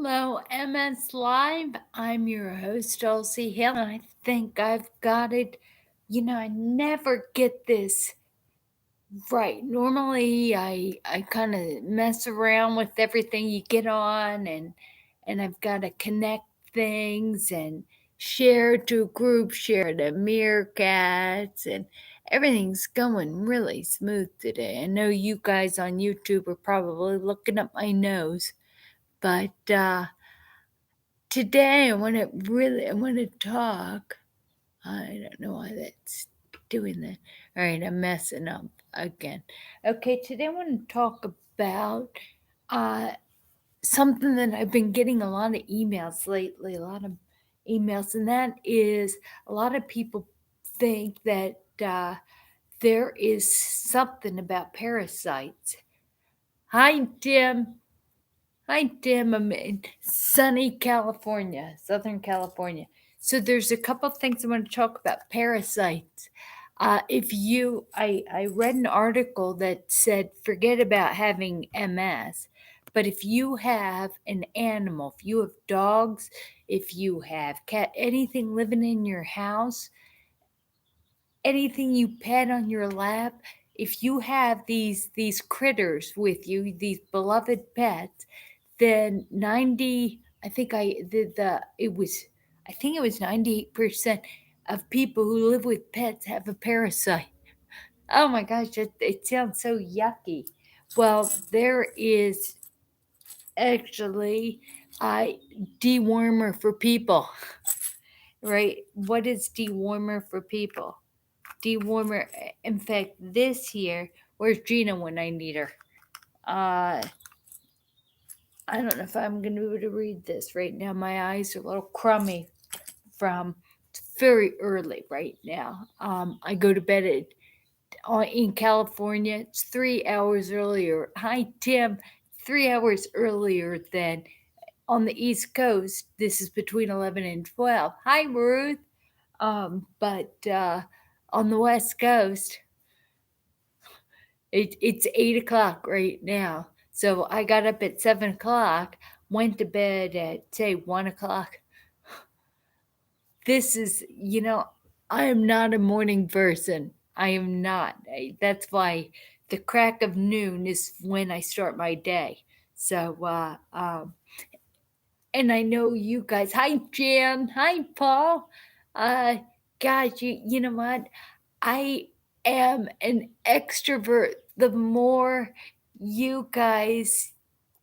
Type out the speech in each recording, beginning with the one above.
Hello, MS Live. I'm your host, Dulci Hill, and I think I've got it. I never get this right. Normally, I kind of mess around with everything you get on, and I've got to connect things and share to a group, share to meerkats, and everything's going really smooth today. I know you guys on YouTube are probably looking up my nose, but today I want to talk. I don't know why that's doing that. All right, I'm messing up again. Okay, today I want to talk about uh something that I've been getting a lot of emails lately, a lot of emails, and that is a lot of people think that there is something about parasites. Hi, Tim. Hi, Tim. I'm in sunny California, Southern California. So there's a couple of things I want to talk about. Parasites. I read an article that said forget about having MS, but if you have an animal, if you have dogs, if you have cat, anything living in your house, anything you pet on your lap, if you have these critters with you, these beloved pets, then 90, I think I did the it was I think it was 98% of people who live with pets have a parasite. Oh my gosh, it sounds so yucky. Well, there is actually a dewormer for people, right? What is dewormer for people? Dewormer. In fact, this year, where's Gina when I need her? Uh, I don't know if I'm going to be able to read this right now. My eyes are a little crummy from it's very early right now. I go to bed in California. It's 3 hours earlier. Hi, Tim. 3 hours earlier than on the East Coast. This is between 11 and 12. Hi, Ruth. But on the West Coast, it's 8 o'clock right now. So I got up at 7 o'clock, went to bed at say 1 o'clock. This is, I am not a morning person. I am not. That's why the crack of noon is when I start my day. So, and I know you guys. Hi, Jan. Hi, Paul. Uh, Guys, you know what? I am an extrovert. The more you guys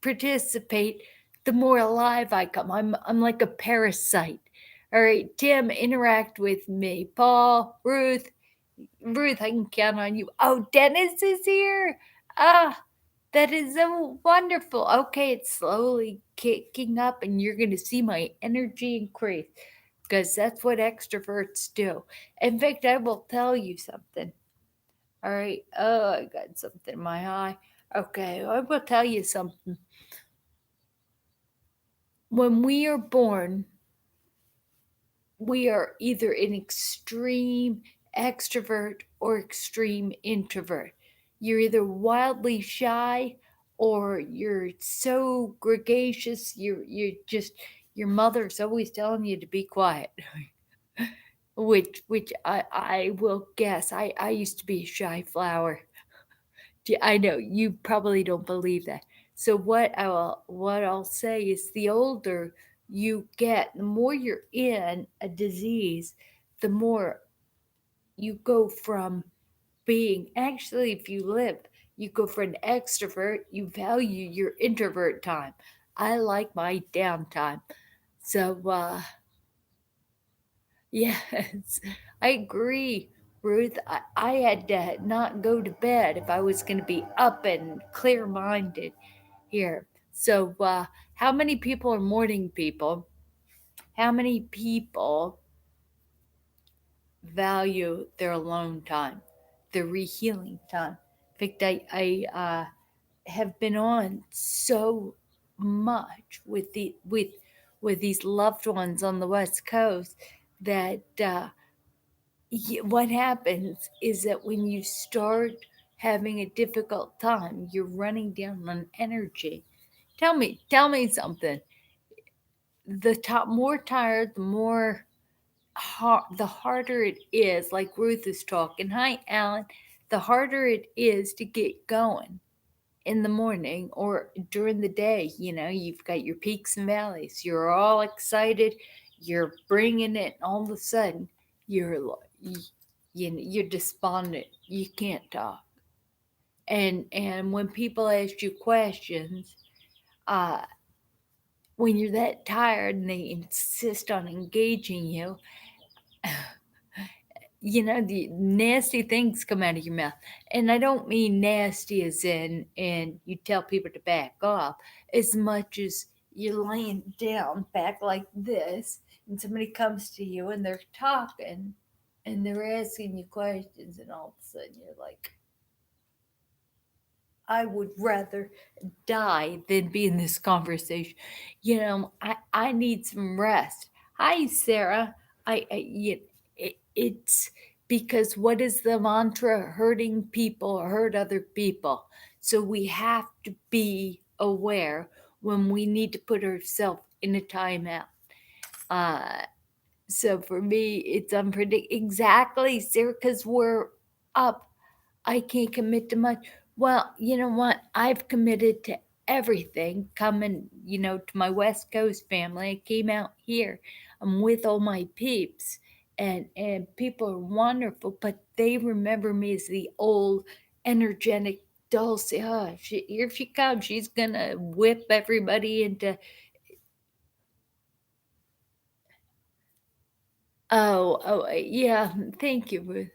participate, the more alive I come. I'm like a parasite. All right, Tim, interact with me. Paul, Ruth, I can count on you. Oh, Dennis is here. Ah, that is so wonderful. Okay, it's slowly kicking up, and you're going to see my energy increase because that's what extroverts do. In fact, I will tell you something. All right. Oh, I got something in my eye. Okay, I will tell you something. When we are born, we are either an extreme extrovert or extreme introvert. You're either wildly shy or you're so gregarious, you're just your mother's always telling you to be quiet. Which I will guess. I used to be a shy flower. I know you probably don't believe that. So what I'll say is the older you get, the more you're in a disease, the more you go from being actually if you live, you go for an extrovert, you value your introvert time. I like my downtime. So yes, I agree, Ruth. I had to not go to bed if I was going to be up and clear minded here. So, how many people are morning people? How many people value their alone time, their rehealing time? In fact, I have been on so much with these loved ones on the West Coast that what happens is that when you start having a difficult time, you're running down on energy. Tell me something. more tired, the harder it is. Like Ruth is talking. Hi, Alan. The harder it is to get going in the morning or during the day. You've got your peaks and valleys. You're all excited. You're bringing it. All of a sudden, you're despondent. You can't talk. And when people ask you questions, uh, when you're that tired and they insist on engaging you, the nasty things come out of your mouth. And I don't mean nasty as in and you tell people to back off, as much as you're laying down back like this and somebody comes to you and they're talking and they're asking you questions, and all of a sudden you're like, I would rather die than be in this conversation. I need some rest. Hi, Sarah. It's because what is the mantra? Hurting people hurt other people. So we have to be aware when we need to put ourselves in a timeout. Uh, so for me, it's unpredictable. Exactly, Sarah, because we're up. I can't commit to much. Well, you know what? I've committed to everything coming, to my West Coast family. I came out here. I'm with all my peeps, and people are wonderful, but they remember me as the old, energetic Dulce. Oh, here she comes. She's gonna whip everybody into. Oh, yeah. Thank you, Ruth.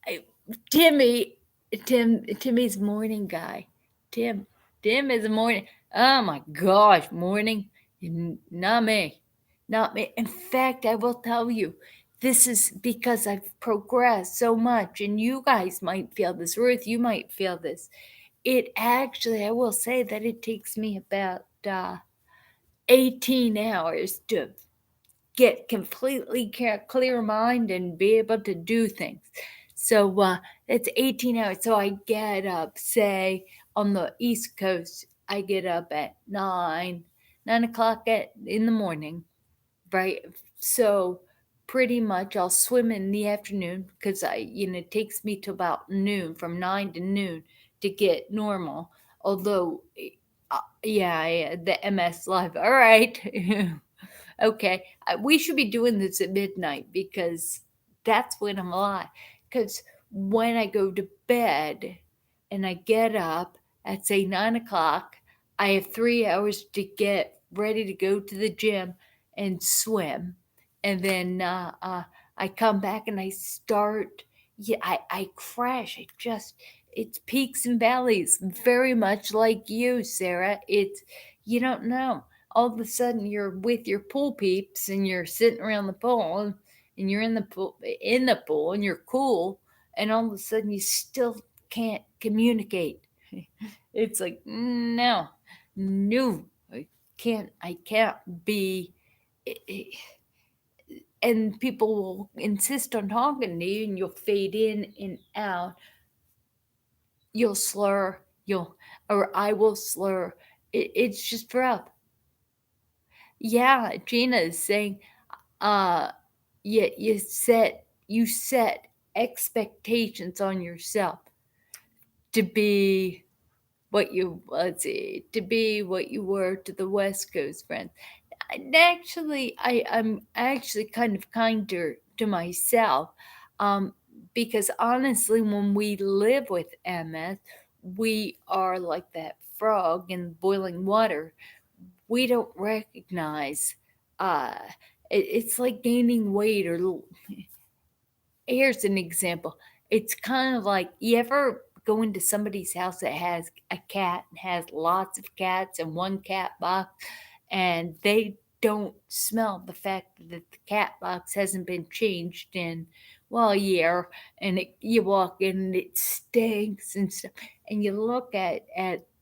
I- Timmy, Timmy's morning guy. Tim, Tim is a morning. Oh my gosh, morning. Not me, not me. In fact, I will tell you, this is because I've progressed so much, and you guys might feel this. Ruth, you might feel this. It actually, I will say that it takes me about 18 hours to get completely clear mind and be able to do things. So it's 18 hours. So I get up, say on the East Coast, I get up at 9 o'clock in the morning, right? So pretty much I'll swim in the afternoon because it takes me to about noon, from 9 to noon to get normal. Although, yeah, the MS live. All right. Okay, we should be doing this at midnight because that's when I'm alive. Because when I go to bed and I get up at say 9 o'clock, I have 3 hours to get ready to go to the gym and swim, and then I come back and I start. Yeah, I crash. It's peaks and valleys, very much like you, Sarah. You don't know, all of a sudden you're with your pool peeps and you're sitting around the pool, and you're in the pool and you're cool, and all of a sudden you still can't communicate. It's like, no, no, I can't be. And people will insist on talking to you, and you'll fade in and out. You'll slur, or I will slur. It's just rough. Yeah, Gina is saying, uh you set expectations on yourself to be what you let's see to be what you were to the West Coast friends. And actually, I'm actually kind of kinder to myself, um because honestly, when we live with MS, we are like that frog in boiling water. We don't recognize, uh it's like gaining weight. Or here's an example. It's kind of like, you ever go into somebody's house that has a cat and has lots of cats in one cat box, and they don't smell the fact that the cat box hasn't been changed in, well, a year, and you walk in and it stinks and stuff, and you look at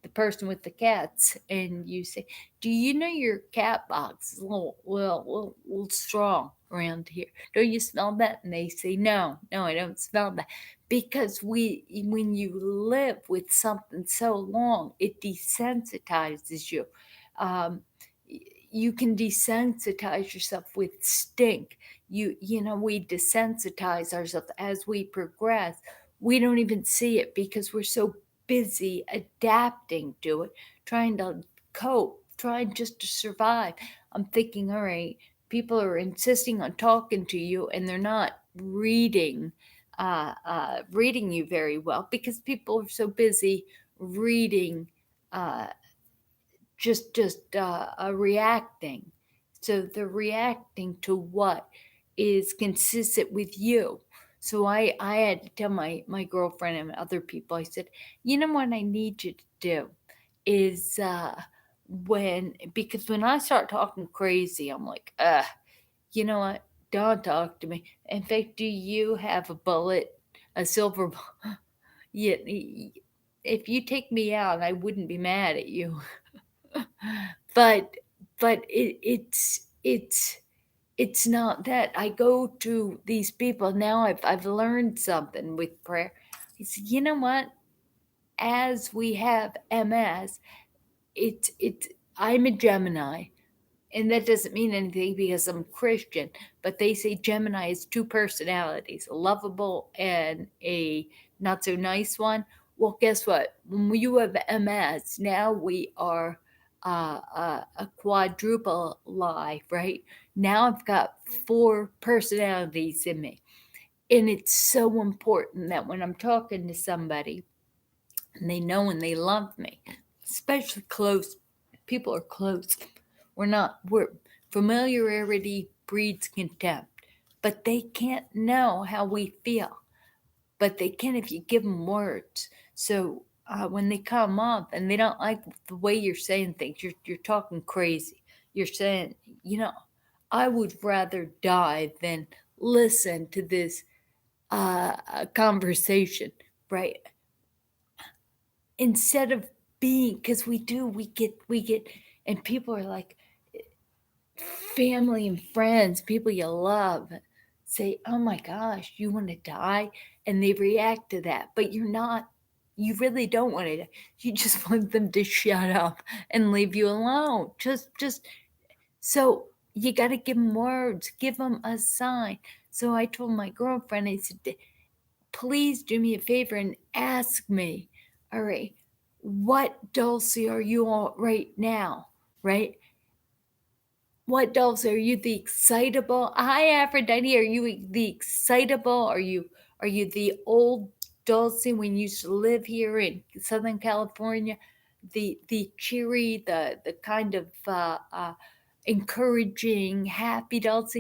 the person with the cats and you say, do you know your cat box is a little strong around here? Don't you smell that? And they say, no, no, I don't smell that. Because when you live with something so long, it desensitizes you. Um, you can desensitize yourself with stink. We desensitize ourselves as we progress. We don't even see it because we're so busy adapting to it, trying to cope, trying just to survive. I'm thinking, all right, people are insisting on talking to you and they're not reading you very well because people are so busy reading, uh, reacting. So they're reacting to what is consistent with you. So I had to tell my girlfriend and other people, I said, you know what I need you to do is because when I start talking crazy, I'm like, you know what? Don't talk to me. In fact, do you have a bullet, a silver bullet? Yeah, if you take me out, I wouldn't be mad at you. but it's not that. I go to these people now. I've learned something with prayer. I said, you know what? As we have MS, it's I'm a Gemini, and that doesn't mean anything because I'm Christian, but they say Gemini is two personalities, a lovable and a not so nice one. Well, guess what? When you have MS, now we are a quadruple lie, right? Now I've got four personalities in me. And it's so important that when I'm talking to somebody, and they know and they love me, especially close people are close. We're familiarity breeds contempt, but they can't know how we feel, but they can if you give them words. So when they come up and they don't like the way you're saying things, you're talking crazy. You're saying, you know, I would rather die than listen to this conversation, right? Instead of being, because we get, and people are like, family and friends, people you love, say, oh my gosh, you want to die? And they react to that, but you really don't want to. You just want them to shut up and leave you alone. Just so you got to give them words, give them a sign. So I told my girlfriend, I said, please do me a favor and ask me, all right, what Dulcie are you on right now? Right? What Dulce? Are you the excitable? Hi Aphrodite, are you the excitable? Are you the old Dulce when you used to live here in Southern California? The cheery, the kind of encouraging, happy Dulce?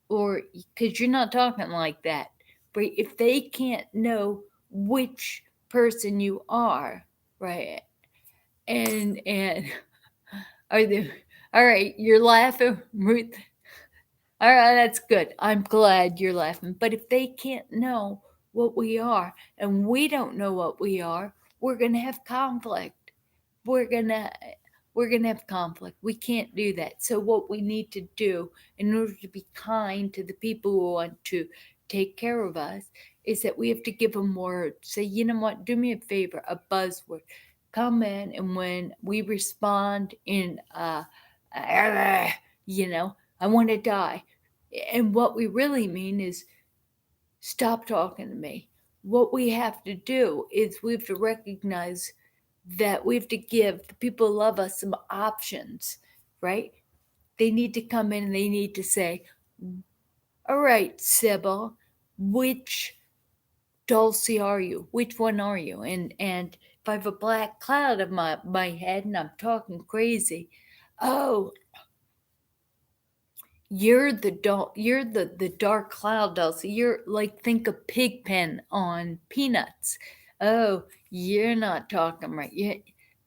Or because you're not talking like that. But if they can't know which person you are, right? And are they all right, you're laughing, Ruth. All right, that's good. I'm glad you're laughing. But if they can't know what we are and we don't know what we are, we're going to have conflict. We're going to we're going to have conflict. We can't do that. So what we need to do in order to be kind to the people who want to take care of us is that we have to give them words. Say, you know what? Do me a favor, a buzzword. Come in, and when we respond in I want to die. And what we really mean is stop talking to me. What we have to do is we have to recognize that we have to give the people who love us some options, right? They need to come in and they need to say, all right, Sybil, which Dulcie are you? Which one are you? And if I have a black cloud of my head and I'm talking crazy, oh, you're the dark cloud, Dulcie. You're like, think of Pigpen on Peanuts. Oh, you're not talking right. Yeah.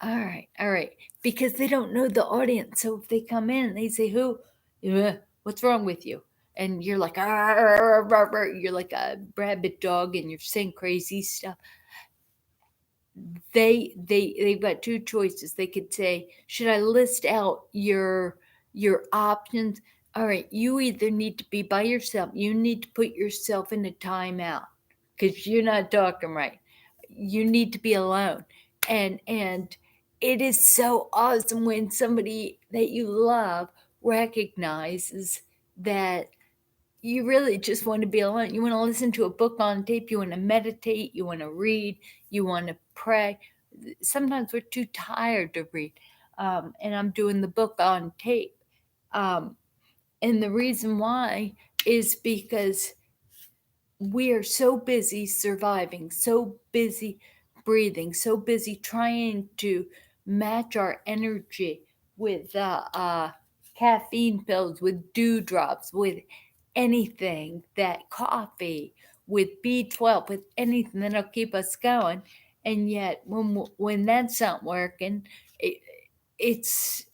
All right. Because they don't know the audience. So if they come in and they say, who, what's wrong with you? And you're like, you're like a rabid dog and you're saying crazy stuff. They've got two choices. They could say, should I list out your options? All right, you either need to be by yourself, you need to put yourself in a timeout because you're not talking right. You need to be alone. And it is so awesome when somebody that you love recognizes that you really just want to be alone. You want to listen to a book on tape, you want to meditate, you want to read, you want to pray. Sometimes we're too tired to read. And I'm doing the book on tape. Um, and the reason why is because we are so busy surviving, so busy breathing, so busy trying to match our energy with caffeine pills, with dewdrops, with anything that coffee, with B12, with anything that'll keep us going. And yet, when that's not working, it, it's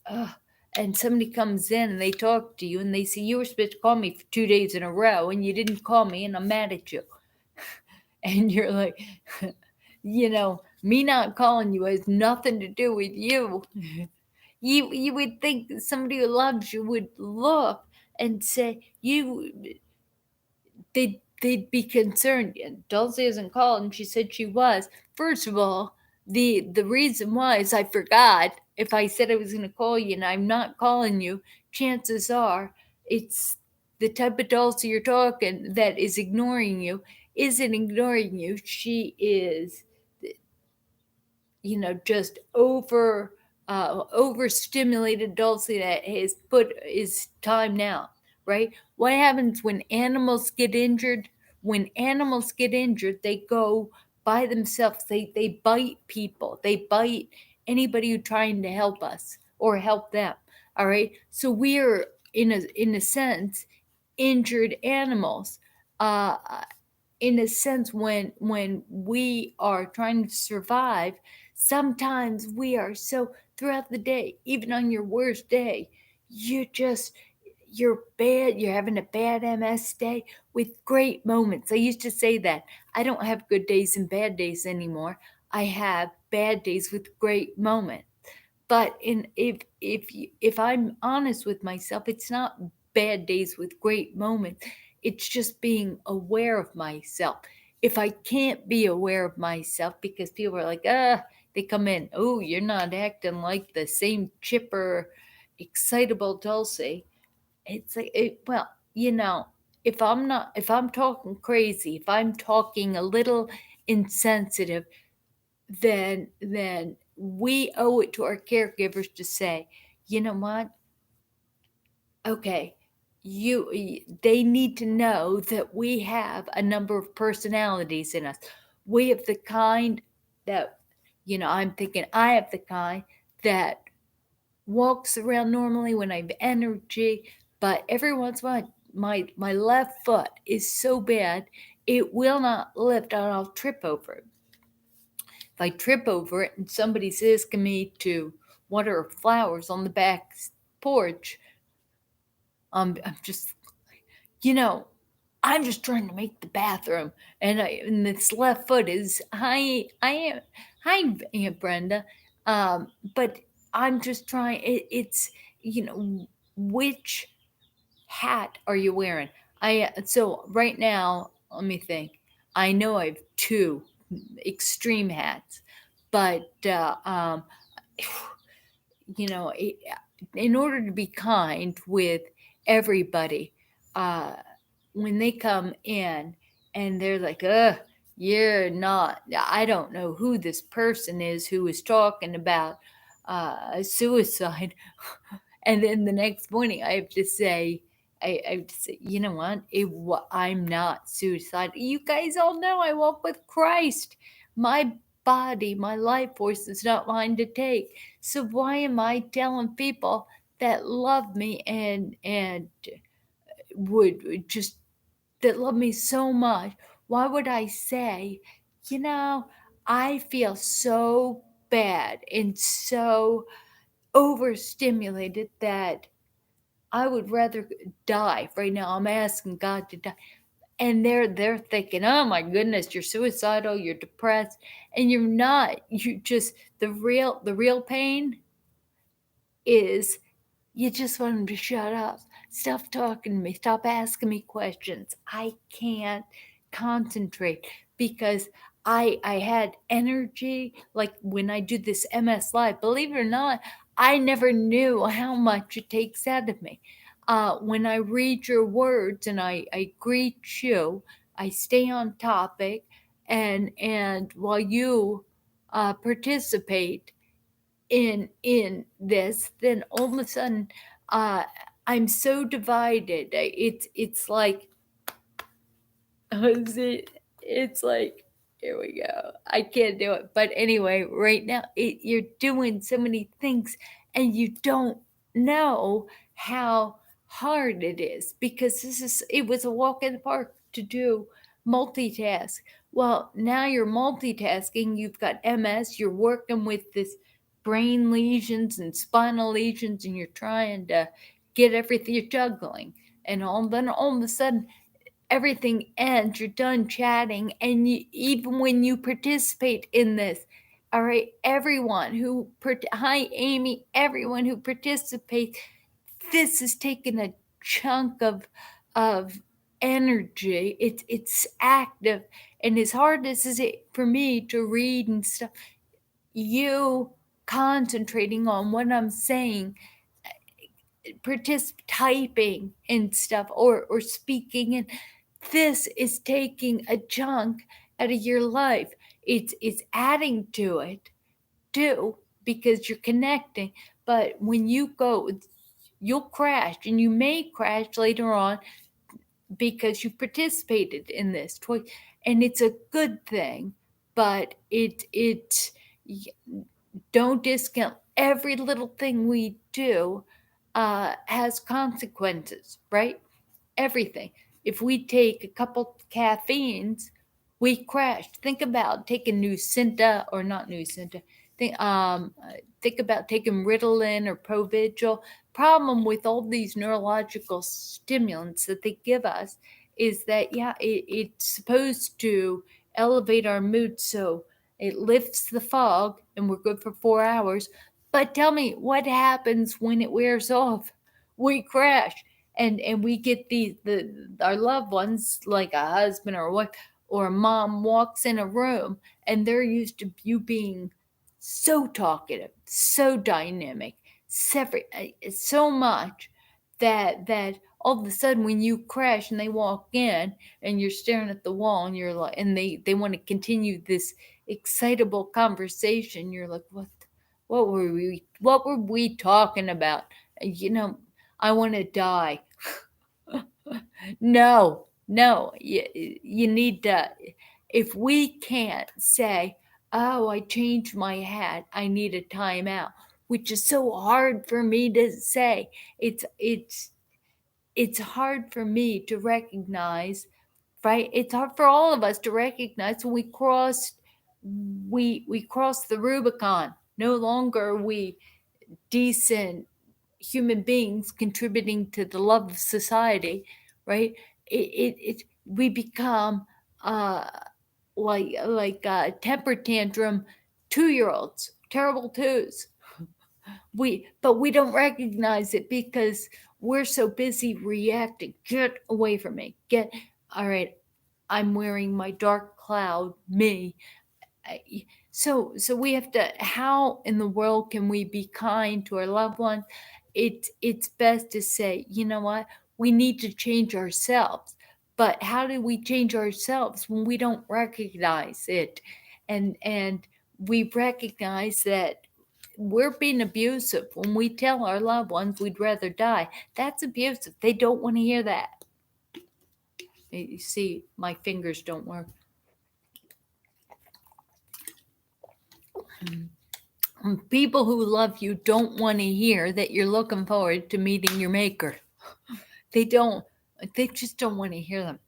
and somebody comes in and they talk to you and they say, you were supposed to call me for 2 days in a row and you didn't call me and I'm mad at you. And you're like, me not calling you has nothing to do with you. You would think that somebody who loves you would look and say, they'd be concerned. And Dulcie isn't called, and she said she was. First of all, the reason why is I forgot. If I said I was going to call you and I'm not calling you, chances are it's the type of Dulcie you're talking that is ignoring you. Isn't ignoring you. She is, just overstimulated Dulcie that has put his time now, right? What happens when animals get injured? When animals get injured, they go by themselves. They bite people. They bite anybody who's trying to help us or help them. All right. So we are in a sense injured animals. Uh, in a sense, when we are trying to survive, sometimes we are so throughout the day, even on your worst day, you're bad, you're having a bad MS day with great moments. I used to say that I don't have good days and bad days anymore. I have bad days with great moments. But if I'm honest with myself, it's not bad days with great moments. It's just being aware of myself. If I can't be aware of myself because people are like, they come in, oh, you're not acting like the same chipper, excitable Dulcie. It's like, well, if I'm talking crazy, if I'm talking a little insensitive, then we owe it to our caregivers to say, you know what? Okay, they need to know that we have a number of personalities in us. We have the kind that, I'm thinking I have the kind that walks around normally when I have energy, but every once in a while, my left foot is so bad it will not lift and I'll trip over it. If I trip over it and somebody's asking me to water flowers on the back porch, I'm just, you know, I'm just trying to make the bathroom, and this left foot is hi Aunt Brenda, but I'm just trying. It's which hat are you wearing? So right now, let me think. I know I have two extreme hats, but you know, i- in order to be kind with everybody, uh, when they come in and they're like, you're not, I don't know who this person is who is talking about suicide. And then the next morning, I have to say, you know what? I'm not suicidal. You guys all know I walk with Christ. My body, my life force is not mine to take. So why am I telling people that love me and would just that love me so much? Why would I say, you know, I feel so bad and so overstimulated that I would rather die right now. I'm asking God to die. And they're thinking, oh my goodness, you're suicidal, you're depressed, and you're not. You just the real pain is you just want them to shut up. Stop talking to me. Stop asking me questions. I can't concentrate because I had energy. Like when I do this MS Live, believe it or not, I never knew how much it takes out of me. When I read your words and I greet you, I stay on topic, and while you participate in this, then all of a sudden, uh, I'm so divided. It's like it's like, here we go. I can't do it. But anyway, right now, you're doing so many things and you don't know how hard it is, because it was a walk in the park to do multitask. Well, now you're multitasking. You've got MS, you're working with this brain lesions and spinal lesions, and you're trying to get everything, you're juggling. And then all of a sudden, everything ends, you're done chatting, and even when you participate in this, all right, everyone who, hi Amy, everyone who participates, this is taking a chunk of energy. It's active, and as hard as is it for me to read and stuff, you concentrating on what I'm saying, typing and stuff, or speaking, and this is taking a chunk out of your life. It's adding to it too, because you're connecting. But when you go, you'll crash, and you may crash later on because you participated in this twice, and it's a good thing. But don't discount every little thing we do has consequences, right? Everything. If we take a couple caffeines, we crash. Think about taking Nucynta, or not Nucynta. Think about taking Ritalin or Provigil. Problem with all these neurological stimulants that they give us is that, yeah, it's supposed to elevate our mood, so it lifts the fog and we're good for 4 hours. But tell me, what happens when it wears off? We crash, and we get the our loved ones, like a husband or a wife or a mom, walks in a room and they're used to you being so talkative, so dynamic, so much that all of a sudden when you crash and they walk in and you're staring at the wall and you're like, and they want to continue this excitable conversation, you're like, what were we talking about? You know, I want to die. No, no, you need to. If we can't say, oh, I changed my hat, I need a timeout, which is so hard for me to say. It's hard for me to recognize, right? It's hard for all of us to recognize when we cross the Rubicon. No longer are we decent human beings contributing to the love of society, right? We become uh temper tantrum 2 year olds, terrible twos. But we don't recognize it because we're so busy reacting. Get away from me. All right, I'm wearing my dark cloud, me. So we have to, how in the world can we be kind to our loved ones? It's best to say, you know what, we need to change ourselves. But how do we change ourselves when we don't recognize it? And we recognize that we're being abusive when we tell our loved ones we'd rather die. That's abusive. They don't want to hear that. You see, my fingers don't work. People who love you don't want to hear that you're looking forward to meeting your maker. They don't. They just don't want to hear them.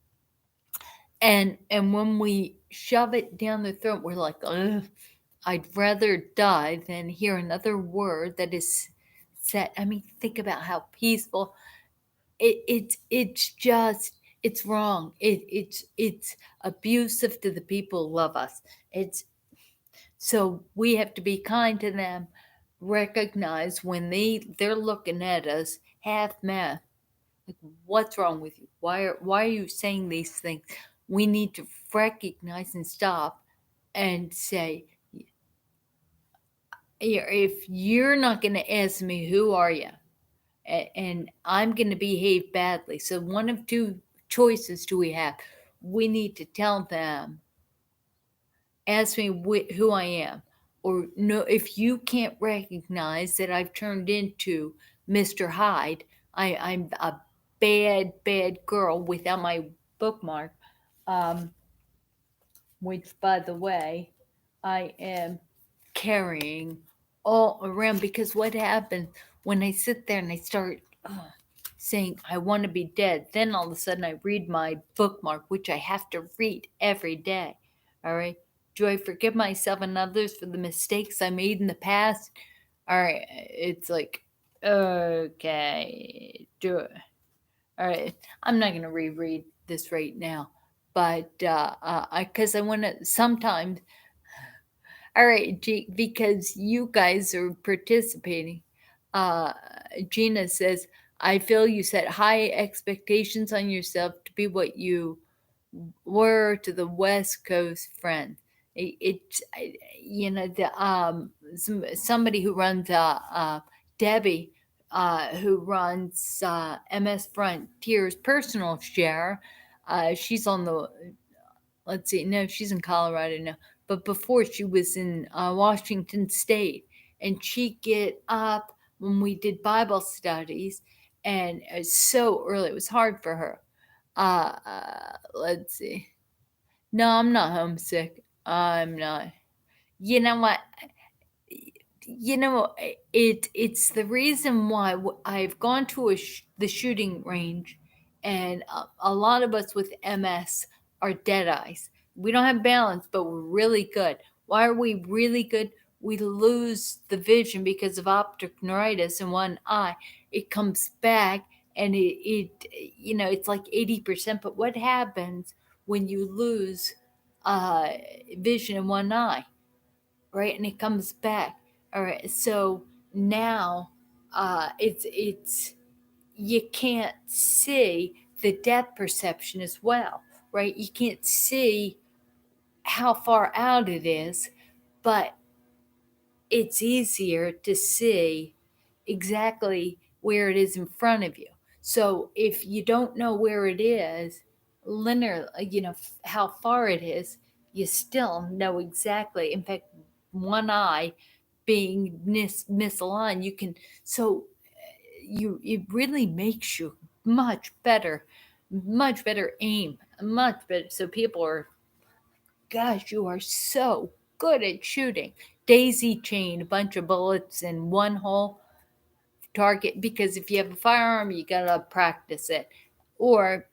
And when we shove it down their throat, we're like, ugh, I'd rather die than hear another word that is said. I mean, think about how peaceful. It's just, it's wrong. It's abusive to the people who love us. It's So we have to be kind to them, recognize when they're looking at us half mad. Like, what's wrong with you? Why are you saying these things? We need to recognize and stop. and say, if you're not going to ask me, who are you? And I'm going to behave badly. So, one of two choices do we have? We need to tell them, ask me who I am. Or, no, if you can't recognize that I've turned into Mr. Hyde, I'm a bad girl without my bookmark, um, which, by the way, I am carrying all around, because what happens when I sit there and I start saying, I want to be dead, then all of a sudden I read my bookmark, which I have to read every day. All right. Do I forgive myself and others for the mistakes I made in the past? All right. It's like, okay, do it. All right. I'm not going to reread this right now, but because I want to sometimes. All right, because you guys are participating. Uh, Gina says, I feel you set high expectations on yourself to be what you were to the West Coast friend. Somebody who runs, Debbie, who runs MS Frontier's personal share. She's on the, let's see, no, she's in Colorado now. But before, she was in Washington State, and she'd get up when we did Bible studies, and so early, it was hard for her. Let's see. No, I'm not homesick. I'm not. You know what? It's the reason why I've gone to the shooting range, and a lot of us with MS are dead eyes. We don't have balance, but we're really good. Why are we really good? We lose the vision because of optic neuritis in one eye. It comes back, and it's like 80%. But what happens when you lose uh, vision in one eye? Right, and it comes back. All right, so now it's you can't see the depth perception as well, right? You can't see how far out it is, but it's easier to see exactly where it is in front of you. So if you don't know where it is, linear, how far it is, you still know exactly. In fact, one eye being misaligned, you can, so it really makes you much better aim, much better. So people are, gosh, you are so good at shooting. Daisy chain a bunch of bullets in one hole target, because if you have a firearm, you gotta practice it. Or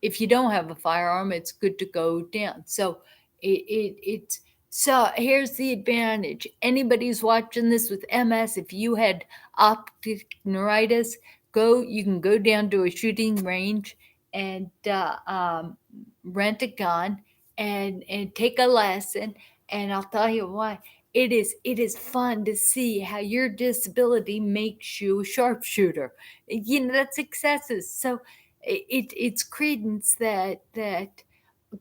if you don't have a firearm, it's good to go down. So it's so here's the advantage. Anybody who's watching this with MS, if you had optic neuritis, you can go down to a shooting range and rent a gun and take a lesson. And I'll tell you why. It is fun to see how your disability makes you a sharpshooter. That's successes. So it's credence that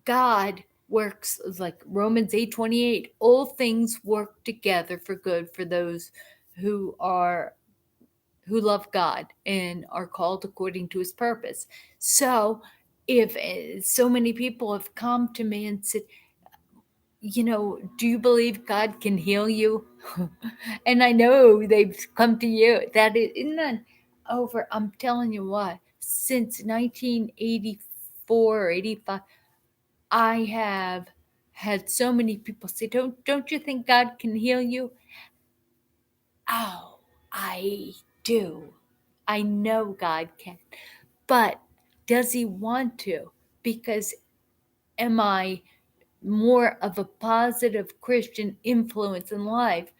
God works, like Romans 8:28. All things work together for good for those who are who love God and are called according to His purpose. So if so many people have come to me and said, do you believe God can heal you? And I know they've come to you. Isn't that over? I'm telling you what, since 1984 or 85, I have had so many people say, don't you think God can heal you? Oh, I do. I know God can. But does He want to? Because am I more of a positive Christian influence in life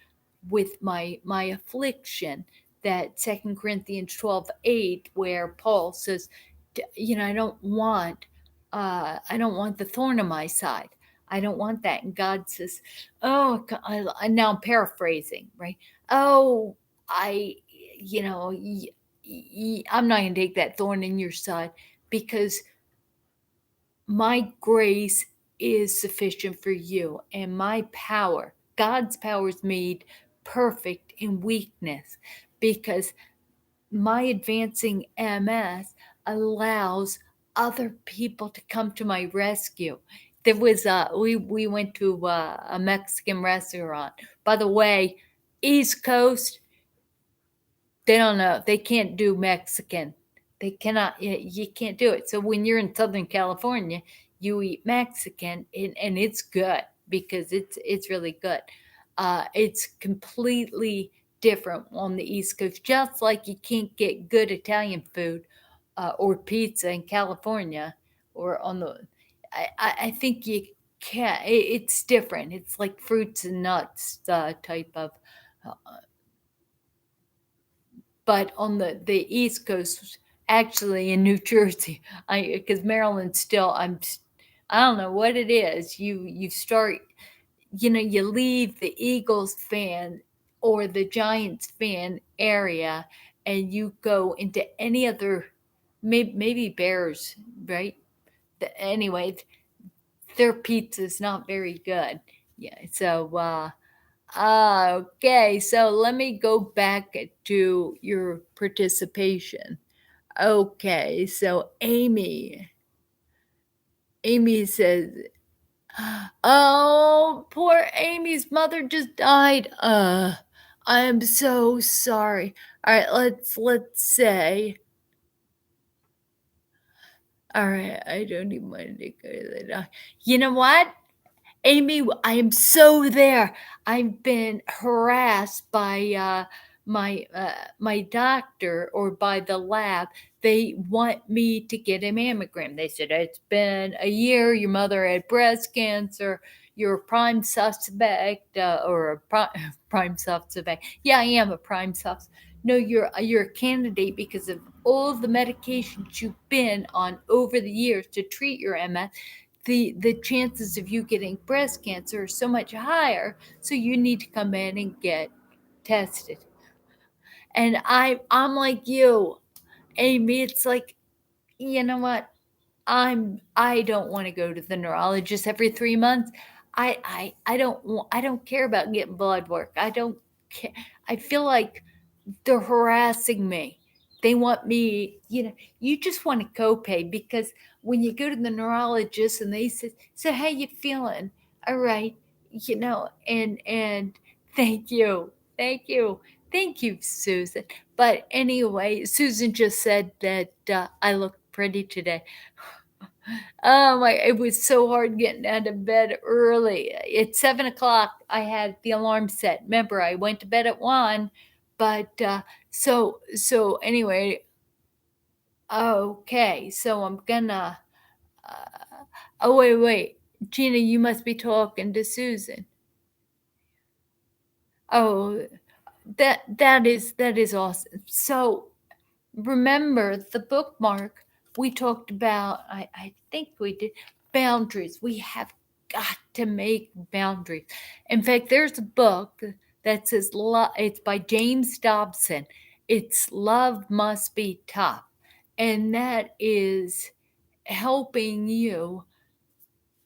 with my affliction? That 2 Corinthians 12:8, where Paul says, I don't want the thorn on my side. I don't want that. And God says, oh, now I'm paraphrasing, right? Oh, I, I'm not going to take that thorn in your side, because my grace is sufficient for you, and my power, God's power, is made perfect in weakness, because my advancing MS allows other people to come to my rescue. There was we went to a Mexican restaurant. By the way, East Coast, they don't know. They can't do Mexican. They cannot. You can't do it. So when you're in Southern California, you eat Mexican, and it's good because it's really good. It's completely different on the East Coast. Just like you can't get good Italian food or pizza in California or on the. I think you can. It's different. It's like fruits and nuts type of. Uh, but on the East Coast, actually in New Jersey, I because Maryland still, I don't know what it is. You start, you leave the Eagles fan or the Giants fan area, and you go into any other, maybe Bears, right? Anyway, their pizza's not very good. Yeah, so okay, so let me go back to your participation. Okay, so Amy says, "Oh, poor Amy's mother just died. I am so sorry. All right, let's say, all right, I don't even want to go to the. You know what? Amy, I am so there. I've been harassed by my doctor, or by the lab. They want me to get a mammogram. They said it's been a year. Your mother had breast cancer. You're a prime suspect, or a prime suspect. Yeah, I am a prime suspect. No, you're a candidate because of all the medications you've been on over the years to treat your MS. The chances of you getting breast cancer are so much higher, so you need to come in and get tested. And I'm like you, Amy. It's like, you know what, I don't want to go to the neurologist every 3 months. I don't care about getting blood work. I don't care. I feel like they're harassing me. They want me, you just want a copay, because when you go to the neurologist and they say, "So how you feeling?" All right, and thank you. Thank you. Thank you, Susan. But anyway, Susan just said that I look pretty today. Oh my, it was so hard getting out of bed early. At 7 o'clock, I had the alarm set. Remember, I went to bed at 1, but so anyway, okay, so I'm gonna, oh, wait, Gina, you must be talking to Susan. Oh, that is awesome. So remember the bookmark we talked about, I think we did, boundaries. We have got to make boundaries. In fact, there's a book that says it's by James Dobson. It's Love Must Be Tough. And that is helping you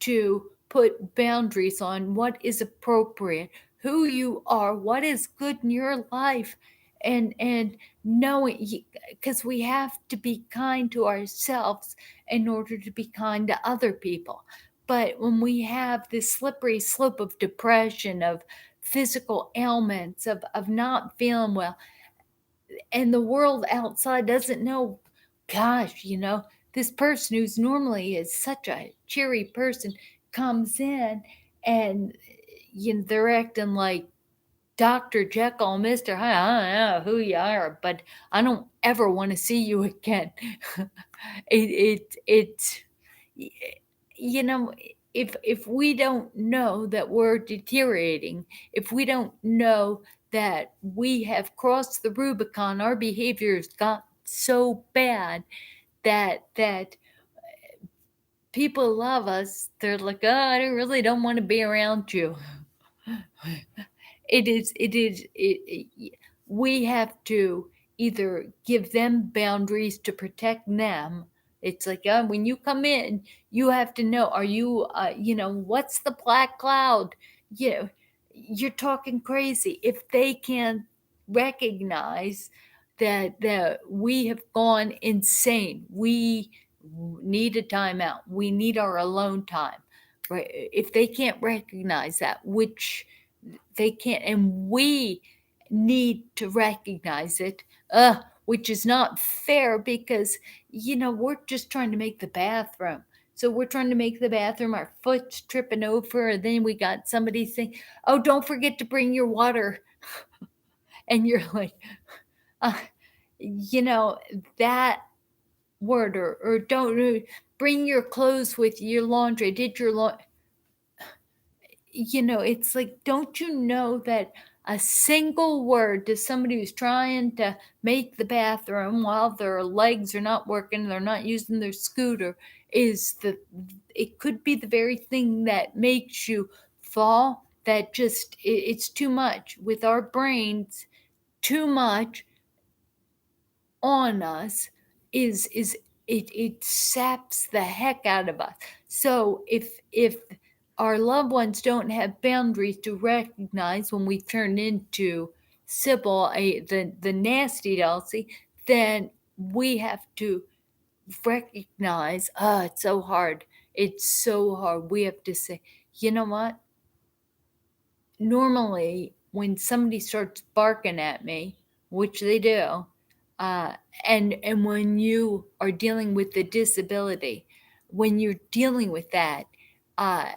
to put boundaries on what is appropriate, who you are, what is good in your life, and knowing, because we have to be kind to ourselves in order to be kind to other people. But when we have this slippery slope of depression, of physical ailments, of not feeling well, and the world outside doesn't know, gosh, this person who's normally is such a cheery person comes in, and they're acting like Dr. Jekyll and Mr. Hyde. I don't know who you are, but I don't ever want to see you again. It's you know if we don't know that we're deteriorating, if we don't know that we have crossed the Rubicon, our behaviors got so bad that people love us, they're like, "Oh, I really don't want to be around you." We have to either give them boundaries to protect them, It's like, when you come in, you have to know, are you, what's the black cloud? You know, you're talking crazy. If they can't recognize that we have gone insane, we need a timeout. We need our alone time, right? If they can't recognize that, which they can't, and we need to recognize it, which is not fair because, we're just trying to make the bathroom. So we're trying to make the bathroom, our foot's tripping over, and then we got somebody saying, "Oh, don't forget to bring your water." And you're like, uh, that word, or don't bring your clothes with you, your laundry. Did your laundry? It's like, don't you know that a single word to somebody who's trying to make the bathroom while their legs are not working, they're not using their scooter, it could be the very thing that makes you fall. That just, it's too much with our brains, too much on us is it saps the heck out of us. So if our loved ones don't have boundaries to recognize when we turn into Sybil, the nasty Dulcie, then we have to recognize, it's so hard. It's so hard. We have to say, you know what? Normally, when somebody starts barking at me, which they do, uh, and when you are dealing with the disability, when you're dealing with that, uh,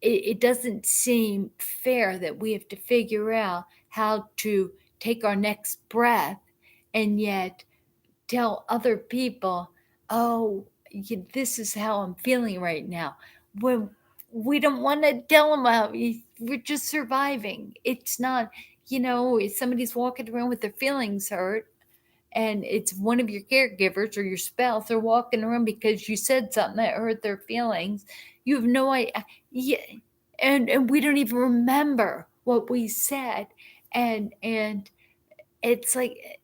it doesn't seem fair that we have to figure out how to take our next breath and yet tell other people, "Oh, this is how I'm feeling right now." When we don't want to tell them how we're just surviving. It's not, if somebody's walking around with their feelings hurt, and it's one of your caregivers or your spouse, they're walking around because you said something that hurt their feelings. You have no idea. Yeah, and we don't even remember what we said, and it's like,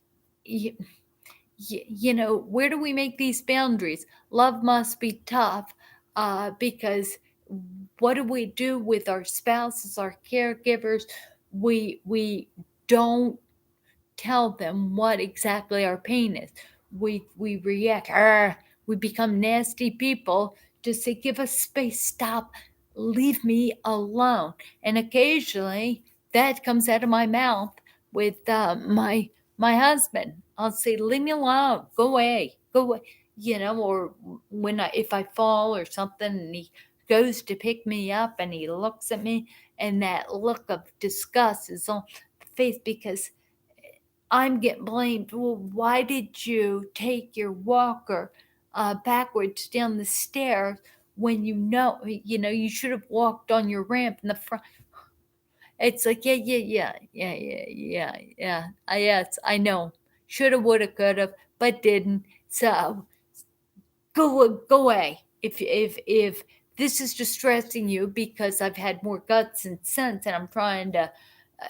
where do we make these boundaries? Love must be tough, because what do we do with our spouses, our caregivers? We don't tell them what exactly our pain is. We react. We become nasty people to say, "Give us space. Stop. Leave me alone." And occasionally that comes out of my mouth with my husband. I'll say, "Leave me alone. Go away. Go away." Or when if I fall or something, and he goes to pick me up and he looks at me, and that look of disgust is on the face because I'm getting blamed. "Well, why did you take your walker backwards down the stairs when you should have walked on your ramp in the front?" It's like, yeah, yeah, yeah, yeah, yeah, yeah, yeah. Yes, I know. Shoulda, woulda, coulda, but didn't. So go away. If this is distressing you because I've had more guts and sense, and I'm trying to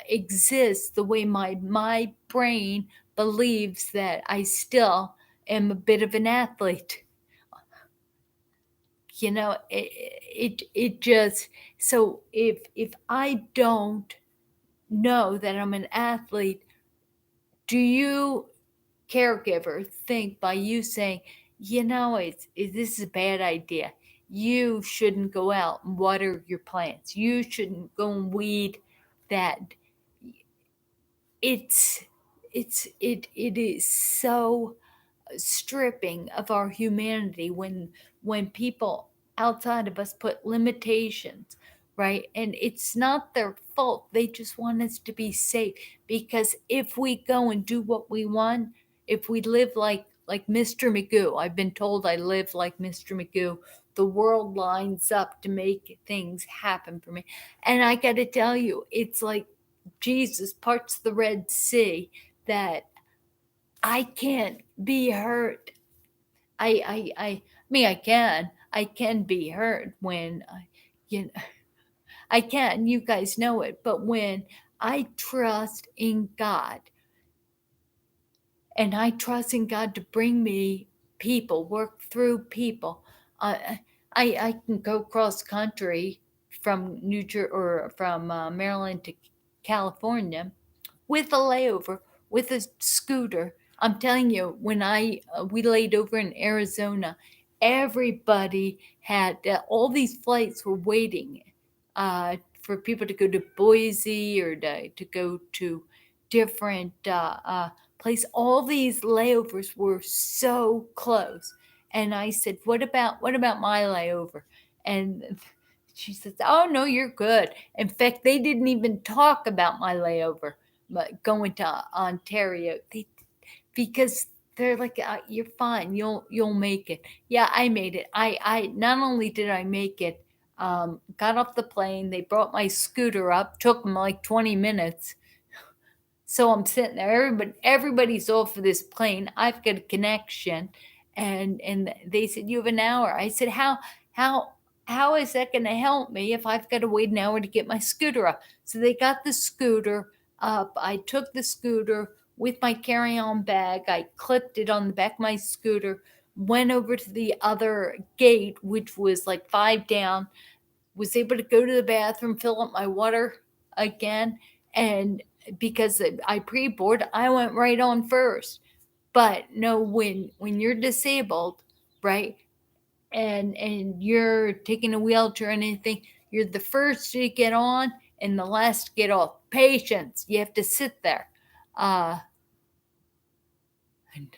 exist the way my brain believes that I still am a bit of an athlete. It just, so if I don't know that I'm an athlete, do you, caregiver, think by you saying, this is a bad idea. You shouldn't go out and water your plants. You shouldn't go and weed that. It is so stripping of our humanity when people outside of us put limitations, right? And it's not their fault. They just want us to be safe, because if we go and do what we want, if we live like Mr. Magoo, I've been told I live like Mr. Magoo, the world lines up to make things happen for me. And I got to tell you, it's like Jesus parts the Red Sea, that I can't be hurt. I mean, I can be hurt when I can. You guys know it, but when I trust in God, and I trust in God to bring me people, work through people. I can go cross country from New Jersey or from Maryland to California with a layover, with a scooter. I'm telling you, when I we laid over in Arizona, everybody had all these flights were waiting for people to go to Boise or to go to different place. All these layovers were so close, and I said, "What about my layover?" And she says, "Oh no, you're good." In fact, they didn't even talk about my layover, but going to Ontario, because they're like, "You're fine. You'll make it." Yeah, I made it. I not only did I make it, got off the plane. They brought my scooter up. Took them like 20 minutes. So I'm sitting there. Everybody's off of this plane. I've got a connection, and they said, "You have an hour." I said, how how is that going to help me if I've got to wait an hour to get my scooter up?" So they got the scooter up. I took the scooter with my carry-on bag. I clipped it on the back of my scooter. Went over to the other gate, which was like five down, was able to go to the bathroom, fill up my water again, and because I pre-board, I went right on first. But no, when you're disabled, right, and you're taking a wheelchair or anything, you're the first to get on and the last to get off. Patience, you have to sit there. Uh, and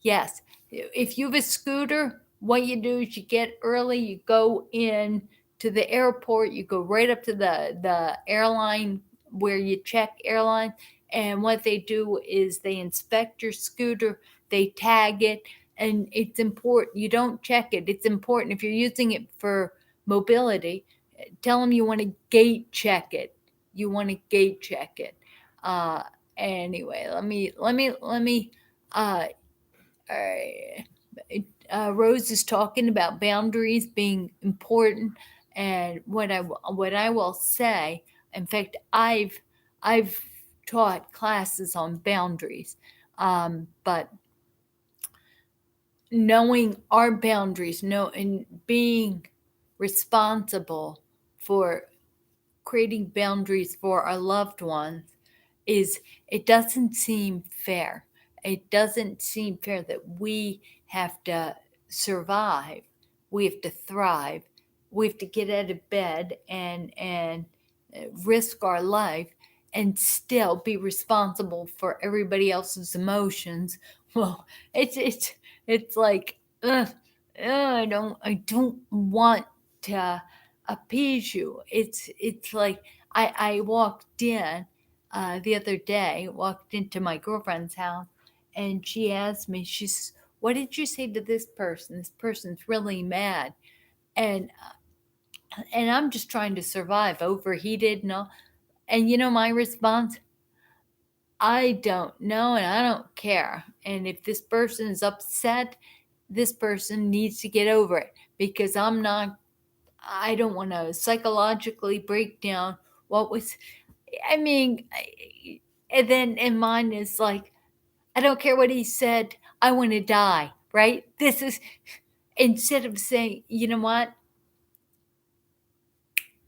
Yes. If you have a scooter, what you do is you get early, you go in to the airport, you go right up to the airline where you check airline, and what they do is they inspect your scooter, they tag it, and it's important. You don't check it. It's important if you're using it for mobility, tell them you want to gate check it. You want to gate check it. Uh anyway, let me uh Rose is talking about boundaries being important, and what I will say. In fact, I've taught classes on boundaries, but knowing our boundaries, know and being responsible for creating boundaries for our loved ones is it doesn't seem fair. It doesn't seem fair that we have to survive, we have to thrive, we have to get out of bed and risk our life and still be responsible for everybody else's emotions. Well, it's like I don't want to appease you. It's like I walked in the other day, walked into my girlfriend's house, and she asked me, she's, "What did you say to this person? This person's really mad." And I'm just trying to survive, overheated and all. And my response, I don't know and I don't care. And if this person is upset, this person needs to get over it, because I don't want to psychologically break down what was. I mean, and then in mine is like, I don't care what he said. I want to die, right? This is, instead of saying, you know what,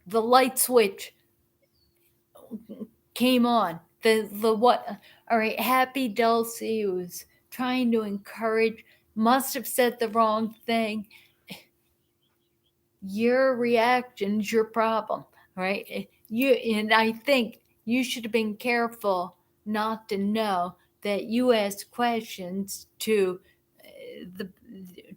the light switch came on. The what? All right, happy Dulcie was trying to encourage, must have said the wrong thing. Your reaction's your problem, right? And I think you should have been careful not to know that you asked questions to the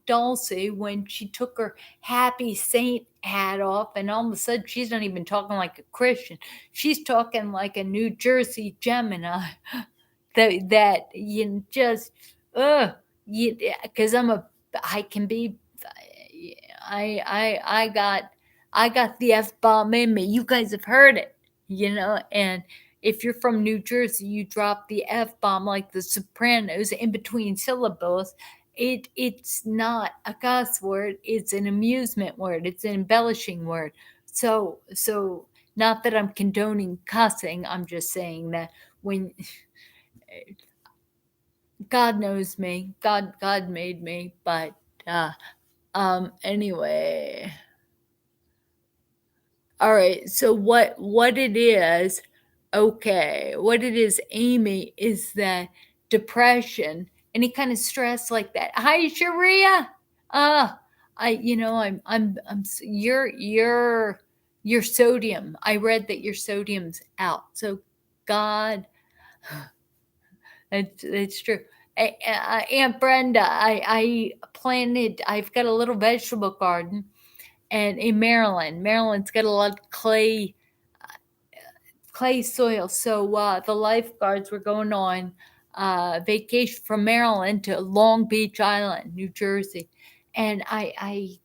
Dulcie when she took her happy saint hat off, and all of a sudden she's not even talking like a Christian. She's talking like a New Jersey Gemini. That you just because I can be I got the F bomb in me. You guys have heard it, and if you're from New Jersey, you drop the F bomb like the Sopranos in between syllables. It's not a cuss word, it's an amusement word, it's an embellishing word. So not that I'm condoning cussing, I'm just saying that when God knows me. God made me, but uh anyway. All right. So what it is, okay, what it is, Amy, is that depression, any kind of stress like that. Hi, Sharia. Uh your sodium. I read that your sodium's out. So God, it's true. Aunt Brenda, I've got a little vegetable garden, and in Maryland's got a lot of clay soil. So the lifeguards were going on vacation from Maryland to Long Beach Island, New Jersey, and I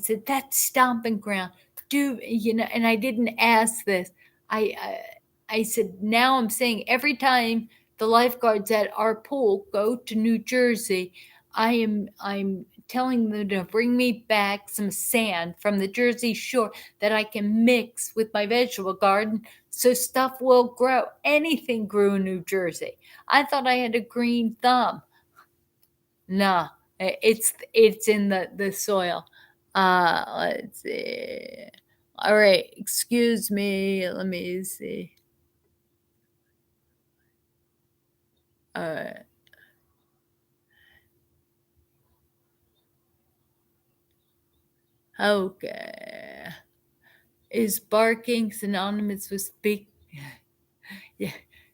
said, that's stomping ground. Do you know? And I didn't ask this. I said, now I'm saying every time the lifeguards at our pool go to New Jersey, I'm telling them to bring me back some sand from the Jersey shore that I can mix with my vegetable garden so stuff will grow. Anything grew in New Jersey. I thought I had a green thumb. No, it's in the soil. Let's see. All right, excuse me. Let me see. All right. Okay. Is barking synonymous with speak? Yeah.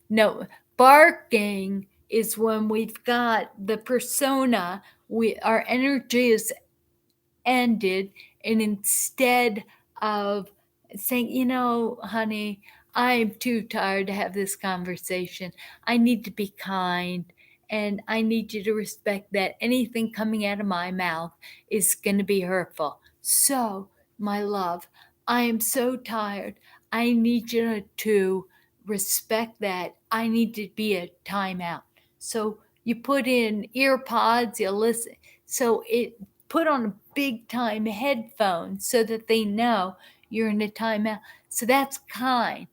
No, barking is when we've got the persona, our energy is ended, and instead of saying, honey, I'm too tired to have this conversation, I need to be kind, and I need you to respect that anything coming out of my mouth is going to be hurtful. So, my love, I am so tired. I need you to respect that. I need to be a timeout. So you put in ear pods, you listen. So it put on a big time headphones so that they know you're in a timeout. So that's kind.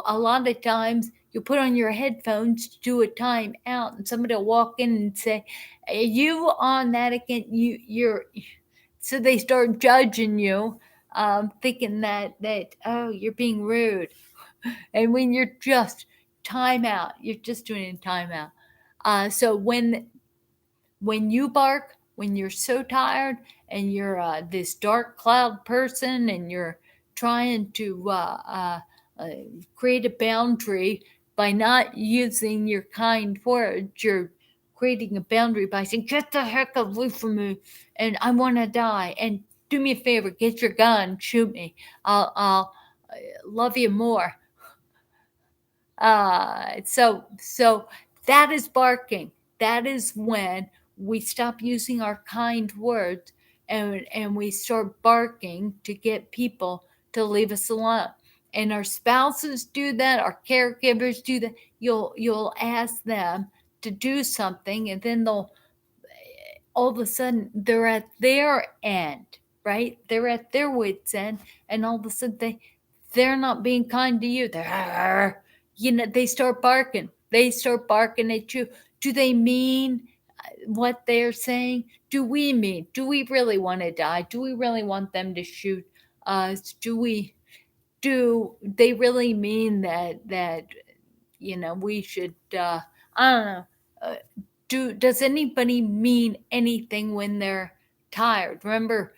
A lot of times you put on your headphones to do a timeout, and somebody will walk in and say, "Are you on that again? You're." So they start judging you, thinking that oh, you're being rude, and when you're just timeout, you're just doing a timeout. So when you bark, when you're so tired and you're this dark cloud person and you're trying to uh, create a boundary by not using your kind words, you're creating a boundary by saying, get the heck away from me and I want to die. And do me a favor, get your gun, shoot me. I'll love you more. So that is barking. That is when we stop using our kind words and we start barking to get people to leave us alone. And our spouses do that, our caregivers do that. You'll ask them to do something, and then they'll all of a sudden they're at their end, right? They're at their wits' end, and all of a sudden they're not being kind to you. They're, they start barking. They start barking at you. Do they mean what they're saying? Do we mean? Do we really want to die? Do we really want them to shoot us? Do they really mean that we should I don't know. Uh, does anybody mean anything when they're tired? Remember,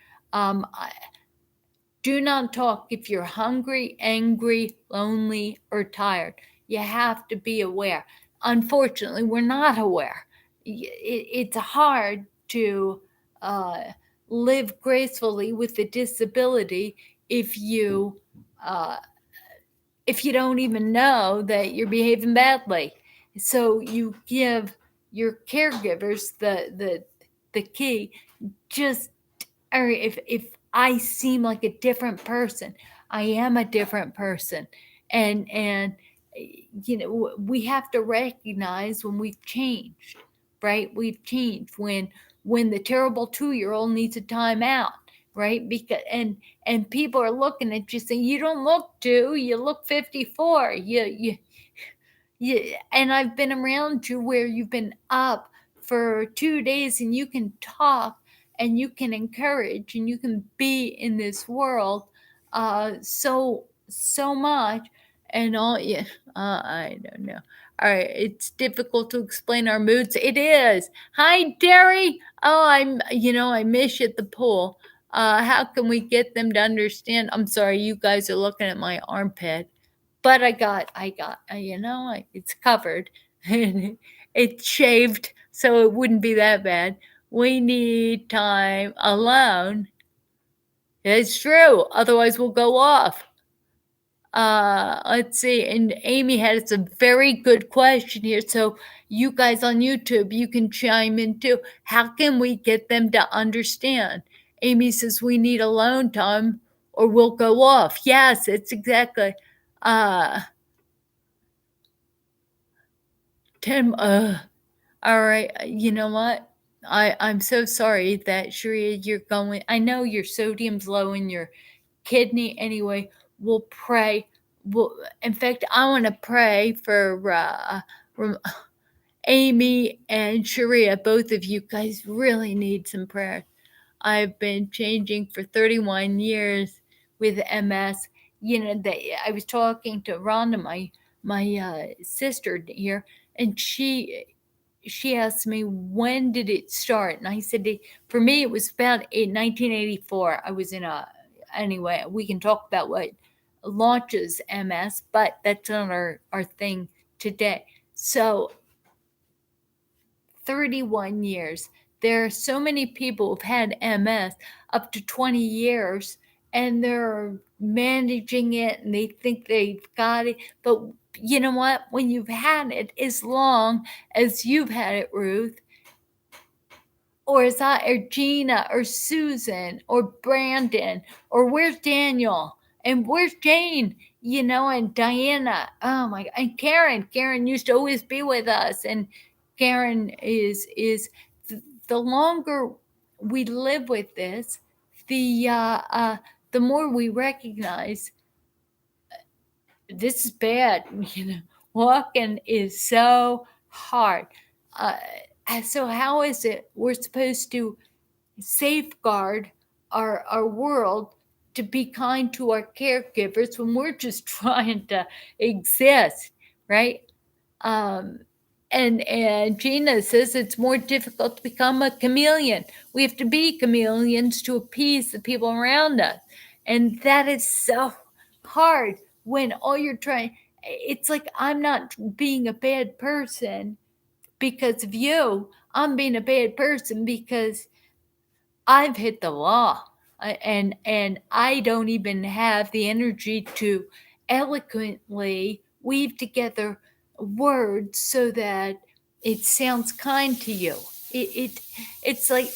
do not talk if you're hungry, angry, lonely, or tired. You have to be aware. Unfortunately, we're not aware. It's hard to uh, live gracefully with a disability if you uh, if you don't even know that you're behaving badly. So you give your caregivers the key. Just or if I seem like a different person, I am a different person, and we have to recognize when we've changed, right? We've changed when the terrible 2-year-old needs a timeout, right? Because and people are looking at you saying, you don't look 2, you look 54. You Yeah, and I've been around you where you've been up for 2 days and you can talk and you can encourage and you can be in this world so much and all. Yeah, I don't know. All right, it's difficult to explain our moods. It is. Hi, Derry. Oh, I miss you at the pool. How can we get them to understand? I'm sorry, you guys are looking at my armpit, but it's covered and it's shaved, so it wouldn't be that bad. We need time alone. It's true. Otherwise, we'll go off. Let's see. And Amy has a very good question here. So, you guys on YouTube, you can chime in too. How can we get them to understand? Amy says we need alone time or we'll go off. Yes, it's exactly. Uh, Tim, all right. You know what? I'm so sorry that Sharia, you're going. I know your sodium's low in your kidney anyway. We'll pray. In fact, I want to pray for Ram- Amy and Sharia. Both of you guys really need some prayer. I've been changing for 31 years with MS. I was talking to Rhonda, my sister here, and she asked me when did it start, and I said for me it was about in 1984. I was in a anyway. We can talk about what launches MS, but that's not our thing today. So 31 years. There are so many people who've had MS up to 20 years and they're managing it and they think they've got it. But you know what? When you've had it as long as you've had it, Ruth, or is that or Gina or Susan or Brandon or where's Daniel and where's Jane, and Diana, oh my god, and Karen used to always be with us, and Karen is the longer we live with this, the more we recognize this is bad. Walking is so hard. uh, so how is it we're supposed to safeguard our world to be kind to our caregivers when we're just trying to exist, right? Um, and Gina says it's more difficult to become a chameleon. We have to be chameleons to appease the people around us, and that is so hard when all you're trying. It's like I'm not being a bad person because of you. I'm being a bad person because I've hit the wall, and I don't even have the energy to eloquently weave together words so that it sounds kind to you. It's like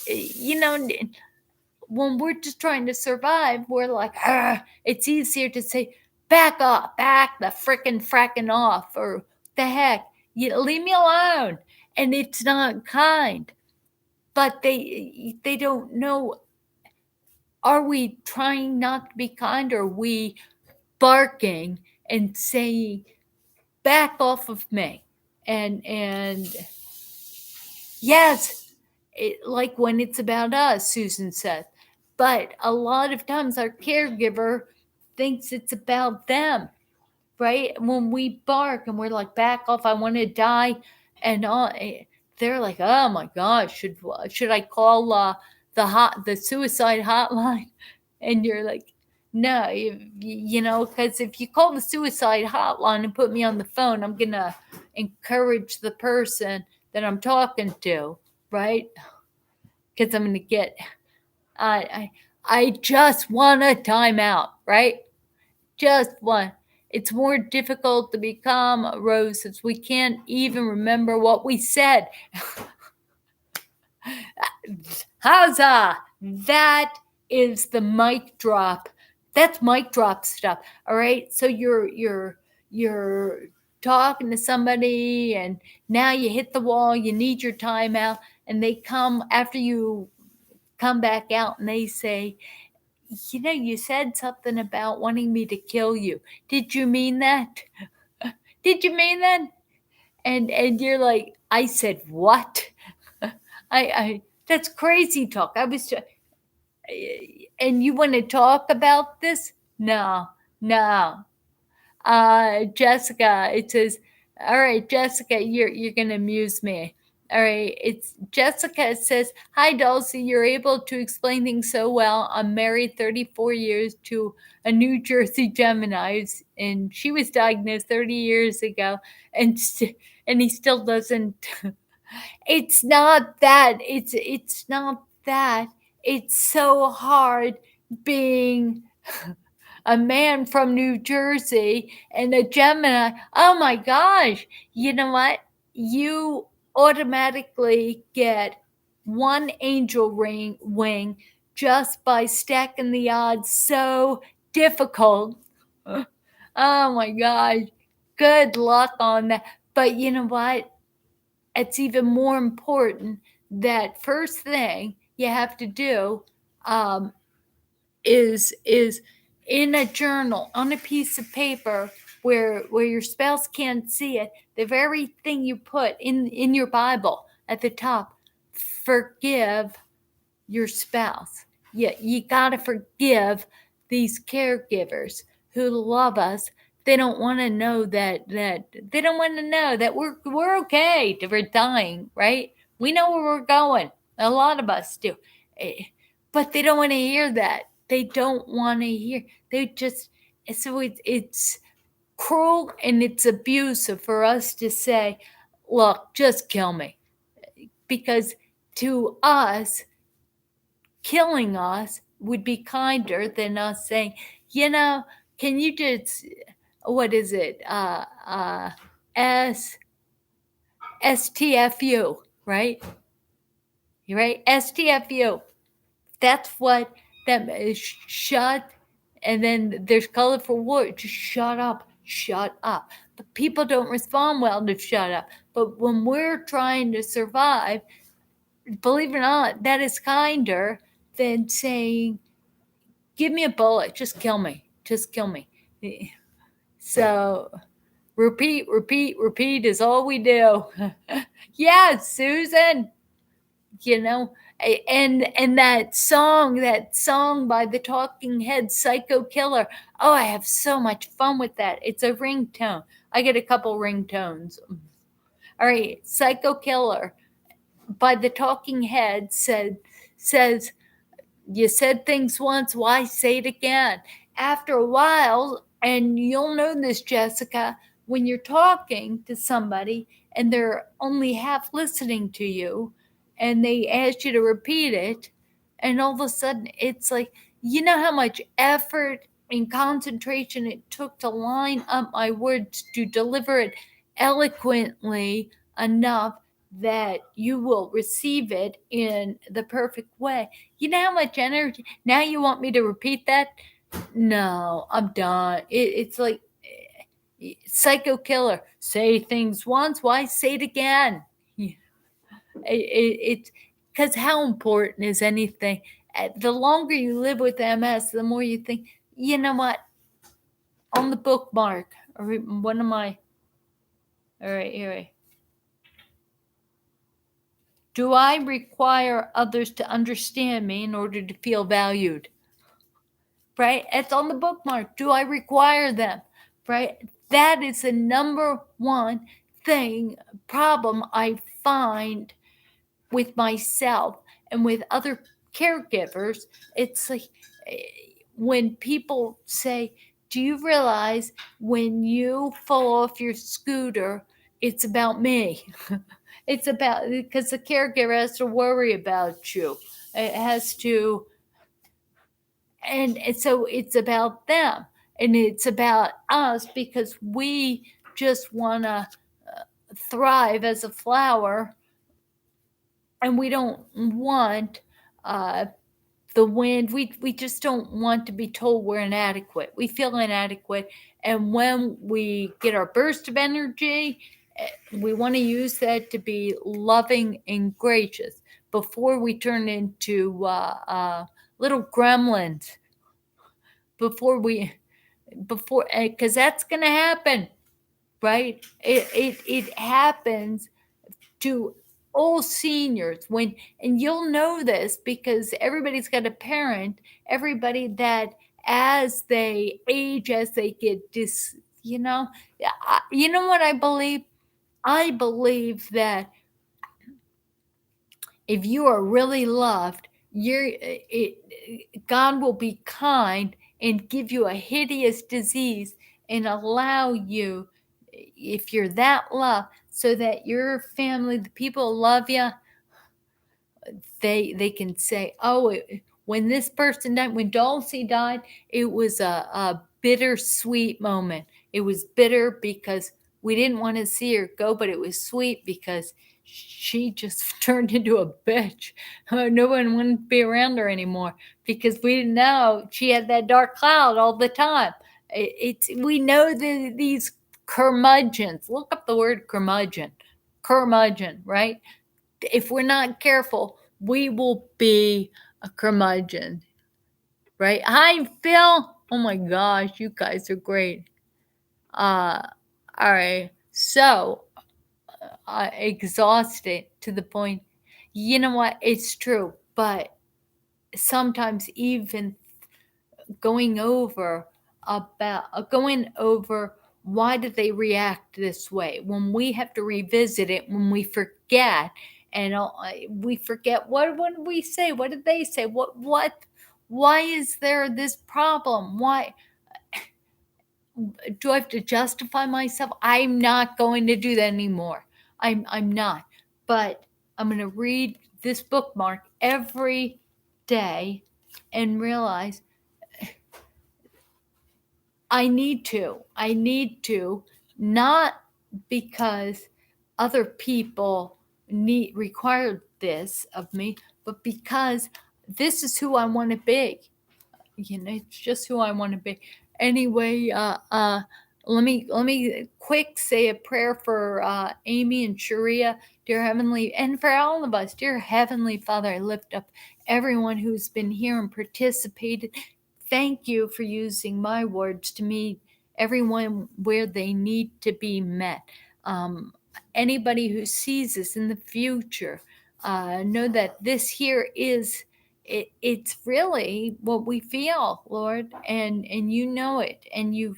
when we're just trying to survive, we're like, it's easier to say, back off, back the fracking off, or the heck, leave me alone, and it's not kind. But they don't know, are we trying not to be kind, or are we barking and saying back off of me? And yes, like when it's about us, Susan said, but a lot of times our caregiver thinks it's about them, right? When we bark and we're like, back off, I want to die, and all, they're like, oh my gosh, should I call the suicide hotline? And you're like, no, because if you call the suicide hotline and put me on the phone, I'm gonna encourage the person that I'm talking to, right? Because I'm gonna get, I I just want a timeout, right? Just one. It's more difficult to become a rose since we can't even remember what we said. Huzzah! That is the mic drop. That's mic drop stuff. All right. So you're talking to somebody and now you hit the wall, you need your timeout, and they come after you come back out and they say, you said something about wanting me to kill you. Did you mean that? Did you mean that? And you're like, I said what? I that's crazy talk. And you want to talk about this? No, no. Jessica, it says, all right, Jessica, you're gonna amuse me. All right, it's Jessica says, hi Dulcie, you're able to explain things so well. I'm married 34 years to a New Jersey Gemini, and she was diagnosed 30 years ago, and he still doesn't. It's not that. It's not that. It's so hard being a man from New Jersey and a Gemini. Oh my gosh. You know what? You automatically get one angel wing just by stacking the odds so difficult. Oh my gosh. Good luck on that. But you know what? It's even more important that first thing you have to do um, is in a journal on a piece of paper where your spouse can't see it, the very thing you put in your Bible at the top, forgive your spouse. You got to forgive these caregivers who love us. They don't want to know that they don't want to know that we're okay if we're dying, right? We know where we're going. A lot of us do. Eh, but they don't want to hear that. They don't want to hear. They just so it's cruel and it's abusive for us to say, "Look, just kill me," because to us killing us would be kinder than us saying, you know, can you just, what is it? S STFU, right? You're right, STFU. That's what that is. Shut, and then there's colorful words. Just shut up, shut up. But people don't respond well to shut up. But when we're trying to survive, believe it or not, that is kinder than saying, give me a bullet, just kill me, just kill me. So repeat, repeat, repeat is all we do. Yeah, Susan, you know, and that song by the Talking Heads, Psycho Killer. Oh, I have so much fun with that. It's a ringtone. I get a couple ringtones. All right, Psycho Killer by the Talking Heads says, you said things once, why say it again? After a while, and you'll know this, Jessica, when you're talking to somebody and they're only half listening to you and they ask you to repeat it, and all of a sudden it's like, you know how much effort and concentration it took to line up my words to deliver it eloquently enough that you will receive it in the perfect way. You know how much energy? Now you want me to repeat that? No, I'm done. It's like Psycho Killer. Say things once, why say it again? It's because how important is anything? The longer you live with MS, the more you think, you know what? On the bookmark, or one of my, all right, here. Do I require others to understand me in order to feel valued? Right? It's on the bookmark. Do I require them? Right? That is the number one problem I find with myself and with other caregivers. It's like when people say, do you realize when you fall off your scooter, it's about me? It's about, because the caregiver has to worry about you. It has to, and so it's about them and it's about us because we just want to thrive as a flower and we don't want the wind. We just don't want to be told we're inadequate. We feel inadequate. And when we get our burst of energy, we want to use that to be loving and gracious before we turn into little gremlins. Before, because that's going to happen. right? It happens to all seniors when, and you'll know this because everybody's got a parent, everybody that as they age, as they get you know what I believe that if you are really loved, God will be kind and give you a hideous disease and allow you, if you're that loved, so that your family, the people who love you, they can say, oh, when this person died, when Dulcie died, it was a bittersweet moment. It was bitter because we didn't want to see her go, but it was sweet because she just turned into a bitch. No one wanted to be around her anymore because we didn't know she had that dark cloud all the time. We know that these curmudgeons. Look up the word curmudgeon. Curmudgeon, right? If we're not careful, we will be a curmudgeon, right? Hi, Phil. Oh my gosh, you guys are great. Uh, all right. So, exhausted to the point, you know what? It's true, but sometimes even going over why did they react this way when we have to revisit it, when we forget, and we forget, what did we say, what did they say, why is there this problem, why do I have to justify myself? I'm not going to do that anymore. I'm not. But I'm going to read this bookmark every day and realize I need to. I need to, not because other people require this of me, but because this is who I want to be. It's just who I want to be. Anyway, let me quick say a prayer for Amy and Sharia, dear Heavenly, and for all of us, dear Heavenly Father. I lift up everyone who's been here and participated. Thank you for using my words to meet everyone where they need to be met. Anybody who sees this in the future, know that this here is it's really what we feel, Lord, and you know it, and you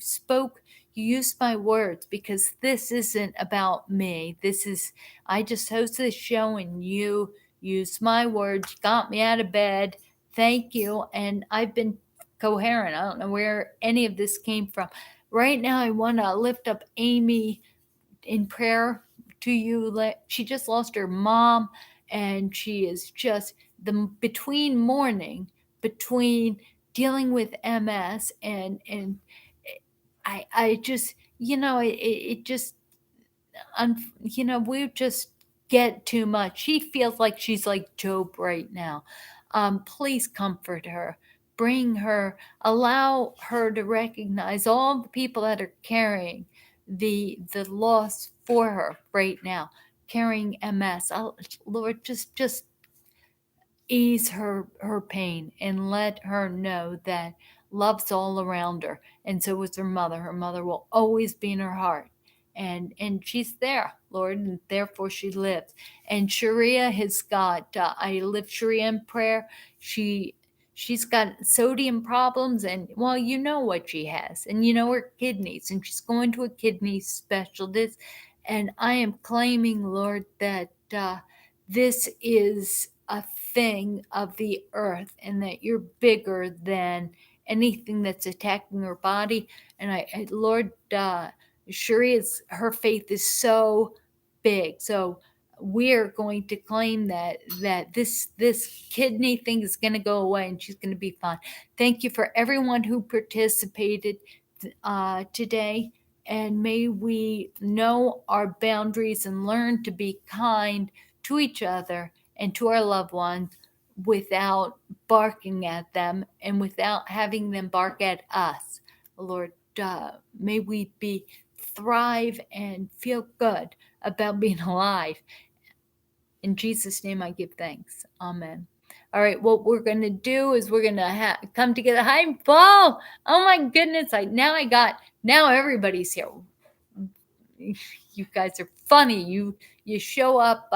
used my words because this isn't about me. This is, I just host this show and you used my words, got me out of bed. Thank you. And I've been coherent. I don't know where any of this came from. Right now, I want to lift up Amy in prayer to you. She just lost her mom, and she is just between mourning, between dealing with MS, and I just it just we just get too much. She feels like she's like Job right now. Please comfort her. Bring her, allow her to recognize all the people that are carrying the loss for her right now, carrying MS. Lord, just ease her pain and let her know that love's all around her, and so is her mother will always be in her heart, and she's there, Lord, and therefore she lives. And Sharia has got I lift Sharia in prayer. She's got sodium problems, and well, you know what she has, and you know her kidneys, and she's going to a kidney specialist. And I am claiming, Lord, that this is a thing of the earth and that you're bigger than anything that's attacking her body. And Lord, her faith is so big. So we're going to claim that this kidney thing is going to go away and she's going to be fine. Thank you for everyone who participated today. And may we know our boundaries and learn to be kind to each other and to our loved ones without barking at them and without having them bark at us. Lord, may we thrive and feel good about being alive. In Jesus' name I give thanks. Amen. All right, what we're going to do is we're going to come together. Hi, Paul. Oh my goodness. Now everybody's here. You guys are funny. You show up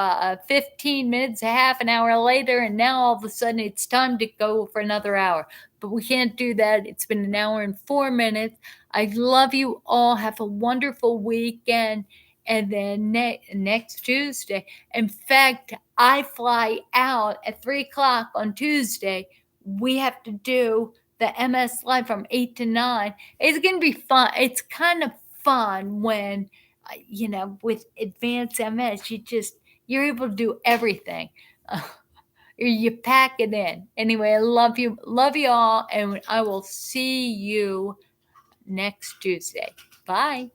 15 minutes, a half an hour later, and now all of a sudden it's time to go for another hour. But we can't do that. It's been an hour and 4 minutes. I love you all. Have a wonderful weekend. And then next Tuesday, in fact, I fly out at 3 o'clock on Tuesday. We have to do the MS Live from 8 to 9. It's going to be fun. It's kind of fun when, with advanced MS, you're able to do everything. You pack it in. Anyway, I love you all, and I will see you next Tuesday. Bye.